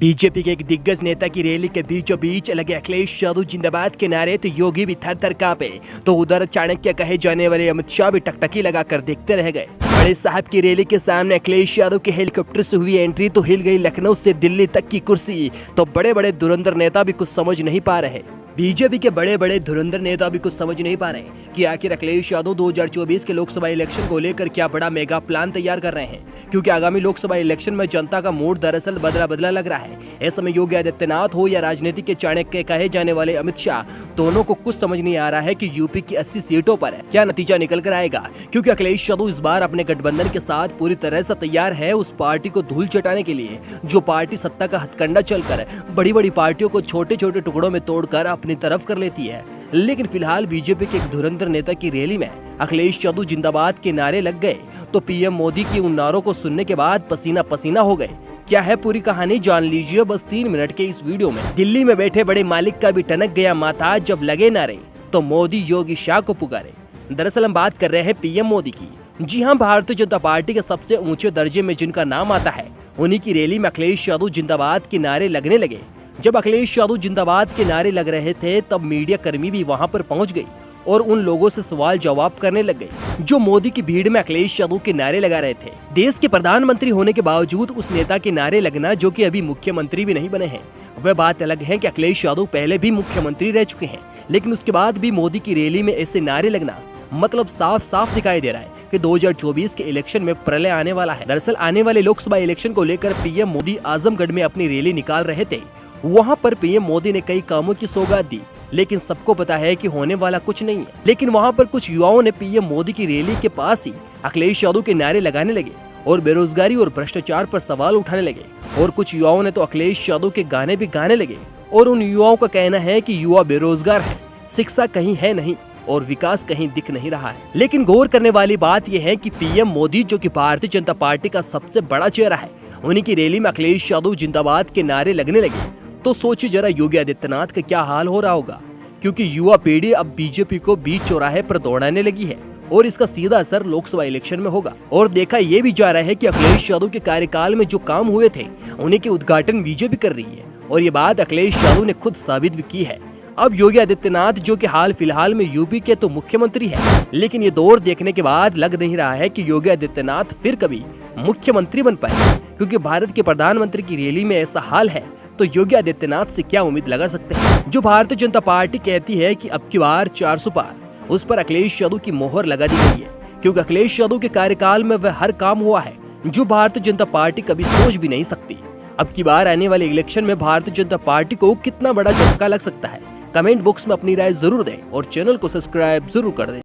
BJP के एक दिग्गज नेता की रैली के बीचों बीच लगे अखिलेश यादव जिंदाबाद के नारे तो योगी भी थर थर कांपे, तो उधर चाणक्य कहे जाने वाले अमित शाह भी टकटकी लगाकर देखते रह गए। बड़े साहब की रैली के सामने अखिलेश यादव के हेलीकॉप्टर से हुई एंट्री तो हिल गई लखनऊ से दिल्ली तक की कुर्सी। तो बड़े बड़े धुरंधर नेता भी कुछ समझ नहीं पा रहे। बीजेपी के बड़े बड़े धुरंधर नेता भी कुछ समझ नहीं पा रहे कि आखिर अखिलेश यादव 2024 के लोकसभा इलेक्शन को लेकर क्या बड़ा मेगा प्लान तैयार कर रहे हैं, क्योंकि आगामी लोकसभा इलेक्शन में जनता का मूड दरअसल बदला बदला लग रहा है। ऐसे में योगी आदित्यनाथ हो या राजनीति के चाणक्य कहे जाने वाले अमित शाह, दोनों को कुछ समझ नहीं आ रहा है कि यूपी की 80 सीटों पर क्या नतीजा निकल कर आएगा, क्योंकि अखिलेश यादव इस बार अपने गठबंधन के साथ पूरी तरह से तैयार है उस पार्टी को धूल चटाने के लिए जो पार्टी सत्ता का हथकंडा चलकर बड़ी बड़ी पार्टियों को छोटे छोटे टुकड़ों में तोड़कर अपनी तरफ कर लेती है। लेकिन फिलहाल बीजेपी के एक धुरंधर नेता की रैली में अखिलेश यादव जिंदाबाद के नारे लग गए, तो पीएम मोदी की उन नारों को सुनने के बाद पसीना पसीना हो गए। क्या है पूरी कहानी जान लीजिए बस 3 मिनट के इस वीडियो में। दिल्ली में बैठे बड़े मालिक का भी टनक गया माथा जब लगे नारे तो मोदी योगी शाह को पुकारे। दरअसल हम बात कर रहे हैं पीएम मोदी की। जी हाँ, भारतीय जनता पार्टी के सबसे ऊंचे दर्जे में जिनका नाम आता है उन्हीं की रैली में अखिलेश यादव जिंदाबाद के नारे लगने लगे। जब अखिलेश यादव जिंदाबाद के नारे लग रहे थे तब मीडिया कर्मी भी वहां पर पहुंच गई और उन लोगों से सवाल जवाब करने लग गए जो मोदी की भीड़ में अखिलेश यादव के नारे लगा रहे थे। देश के प्रधानमंत्री होने के बावजूद उस नेता के नारे लगना, जो कि अभी मुख्यमंत्री भी नहीं बने हैं, वह बात अलग है कि अखिलेश यादव पहले भी मुख्यमंत्री रह चुके हैं, लेकिन उसके बाद भी मोदी की रैली में ऐसे नारे लगना मतलब साफ साफ दिखाई दे रहा है कि 2024 के इलेक्शन में प्रलय आने वाला है। दरअसल आने वाले लोकसभा इलेक्शन को लेकर पीएम मोदी आजमगढ़ में अपनी रैली निकाल रहे थे। वहां पर पीएम मोदी ने कई कामों की सौगात दी, लेकिन सबको पता है कि होने वाला कुछ नहीं है। लेकिन वहां पर कुछ युवाओं ने पीएम मोदी की रैली के पास ही अखिलेश यादव के नारे लगाने लगे और बेरोजगारी और भ्रष्टाचार पर सवाल उठाने लगे, और कुछ युवाओं ने तो अखिलेश यादव के गाने भी गाने लगे। और उन युवाओं का कहना है कि युवा बेरोजगार है, शिक्षा कहीं है नहीं और विकास कहीं दिख नहीं रहा है। लेकिन गौर करने वाली बात यह है कि पीएम मोदी, जो कि भारतीय जनता पार्टी का सबसे बड़ा चेहरा है, उन्हीं की रैली में अखिलेश यादव जिंदाबाद के नारे लगने लगे। तो सोचिए जरा योगी आदित्यनाथ का क्या हाल हो रहा होगा, क्योंकि युवा पीढ़ी अब बीजेपी को बीच चौराहे पर दौड़ाने लगी है और इसका सीधा असर लोकसभा इलेक्शन में होगा। और देखा ये भी जा रहा है कि अखिलेश यादव के कार्यकाल में जो काम हुए थे उन्हीं के उद्घाटन बीजेपी कर रही है, और ये बात अखिलेश यादव ने खुद साबित भी की है। अब योगी आदित्यनाथ, जो कि हाल फिलहाल में यूपी के तो मुख्यमंत्री है, लेकिन ये दौर देखने के बाद लग नहीं रहा है कि योगी आदित्यनाथ फिर कभी मुख्यमंत्री बन पाए, क्योंकि भारत के प्रधानमंत्री की रैली में ऐसा हाल है तो योगी आदित्यनाथ से क्या उम्मीद लगा सकते हैं। जो भारतीय जनता पार्टी कहती है कि अब की बार 400 पार, उस पर अखिलेश यादव की मोहर लगा दी गई है, क्योंकि अखिलेश यादव के कार्यकाल में वह हर काम हुआ है जो भारतीय जनता पार्टी कभी सोच भी नहीं सकती। अब की बार आने वाले इलेक्शन में भारतीय जनता पार्टी को कितना बड़ा झटका लग सकता है, कमेंट बॉक्स में अपनी राय जरूर दें और चैनल को सब्सक्राइब जरूर कर दें।